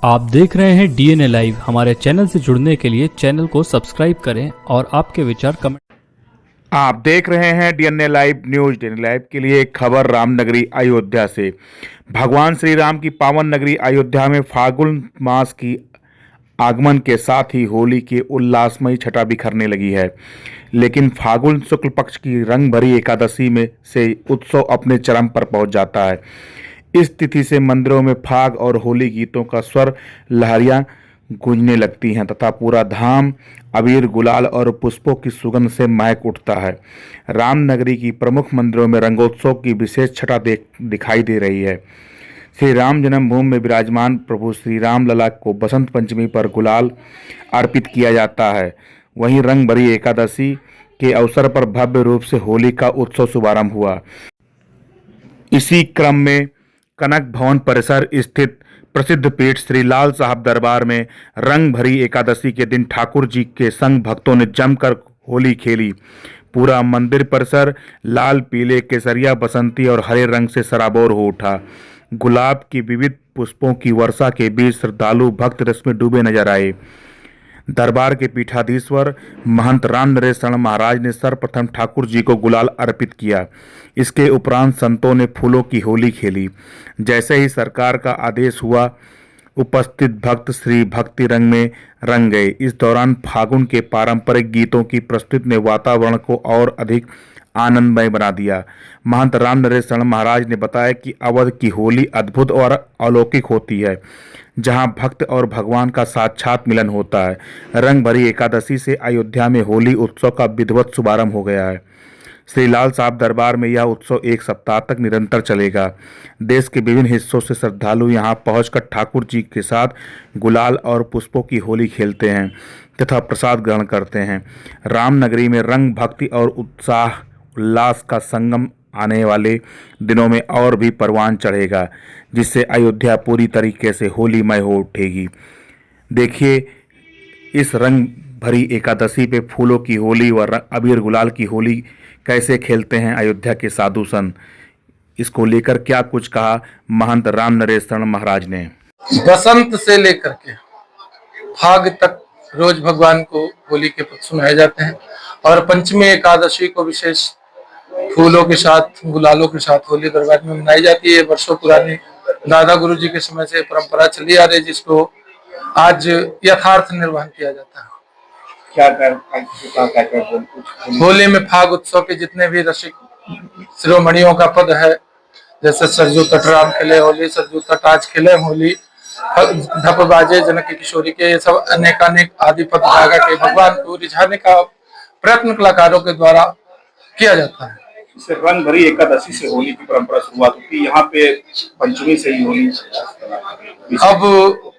आप देख रहे हैं डीएनए लाइव। हमारे चैनल से जुड़ने के लिए चैनल को सब्सक्राइब करें और आपके विचार कमेंट। आप देख रहे हैं DNA live news. DNA live के लिए एक खबर रामनगरी अयोध्या से। भगवान श्री राम की पावन नगरी अयोध्या में फाल्गुन मास की आगमन के साथ ही होली की उल्लासमयी छटा बिखरने लगी है। लेकिन फाल्गुन शुक्ल पक्ष की रंग भरी एकादशी में से उत्सव अपने चरम पर पहुंच जाता है। इस तिथि से मंदिरों में फाग और होली गीतों का स्वर लहरियां गूंजने लगती हैं तथा पूरा धाम अबीर, गुलाल और पुष्पों की सुगंध से महक उठता है। रामनगरी की प्रमुख मंदिरों में रंगोत्सव की विशेष छटा दिखाई दे रही है। श्री राम जन्मभूमि में विराजमान प्रभु श्री राम लला को बसंत पंचमी पर गुलाल अर्पित किया जाता है। वहीं रंग भरी एकादशी के अवसर पर भव्य रूप से होली का उत्सव शुभारंभ हुआ। इसी क्रम में कनक भवन परिसर स्थित प्रसिद्ध पीठ श्री लाल साहब दरबार में रंग भरी एकादशी के दिन ठाकुर जी के संग भक्तों ने जमकर होली खेली। पूरा मंदिर परिसर लाल, पीले, केसरिया, बसंती और हरे रंग से सराबोर हो उठा। गुलाब की विविध पुष्पों की वर्षा के बीच श्रद्धालु भक्त रस में डूबे नजर आए। दरबार के पीठाधीश्वर महंत राम नरेश शरण महाराज ने सर्वप्रथम ठाकुर जी को गुलाल अर्पित किया। इसके उपरांत संतों ने फूलों की होली खेली। जैसे ही सरकार का आदेश हुआ, उपस्थित भक्त श्री भक्ति रंग में रंग गए। इस दौरान फागुन के पारंपरिक गीतों की प्रस्तुति ने वातावरण को और अधिक आनंदमय बना दिया। महंत राम नरेश शरण महाराज ने बताया कि अवध की होली अद्भुत और अलौकिक होती है, जहां भक्त और भगवान का साक्षात मिलन होता है। रंग भरी एकादशी से अयोध्या में होली उत्सव का विधिवत शुभारंभ हो गया है। श्री लाल साहब दरबार में यह उत्सव एक सप्ताह तक निरंतर चलेगा। देश के विभिन्न हिस्सों से श्रद्धालु यहां पहुंचकर ठाकुर जी के साथ गुलाल और पुष्पों की होली खेलते हैं तथा प्रसाद ग्रहण करते हैं। रामनगरी में रंग, भक्ति और उत्साह उल्लास का संगम आने वाले दिनों में और भी परवान चढ़ेगा, जिससे अयोध्या पूरी तरीके से होलीमय हो उठेगी। देखिए, इस रंग भरी एकादशी पे फूलों की होली व अबीर गुलाल की होली कैसे खेलते हैं अयोध्या के साधु संत। इसको लेकर क्या कुछ कहा महंत राम नरेश शरण महाराज ने। बसंत से लेकर के फाग तक रोज भगवान को होली के पद सुनाए जाते हैं और पंचमी एकादशी को विशेष फूलों के साथ, गुलालों के साथ होली दरबार में मनाई जाती है। वर्षों पुरानी दादा गुरु जी के समय से परंपरा चली आ रही है, जिसको आज यथार्थ निर्वहन किया जाता है। होली में फाग उत्सव के जितने भी रसिक शिरोमणियों का पद है, जैसे सरजू तट राम खेले होली, सरजू तट आज खेले होली, ढप बाजे जनक की किशोरी के, ये सब अनेकानेक आदि पद गागा के भगवान को रिझाने का प्रयत्न कलाकारों के द्वारा किया जाता है। इससे रंग भरी एकादशी से होली की परंपरा शुरुआत होती है। यहाँ पे पंचमी से ही होली। अब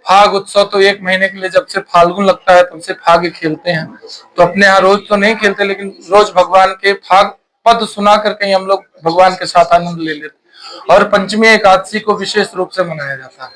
फाग उत्सव तो एक महीने के लिए, जब से फाल्गुन लगता है तब से फाग खेलते हैं। तो अपने यहाँ रोज तो नहीं खेलते, लेकिन रोज भगवान के फाग पद सुना करके हम लोग भगवान के साथ आनंद ले लेते हैं। और पंचमी एकादशी को विशेष रूप से मनाया जाता है।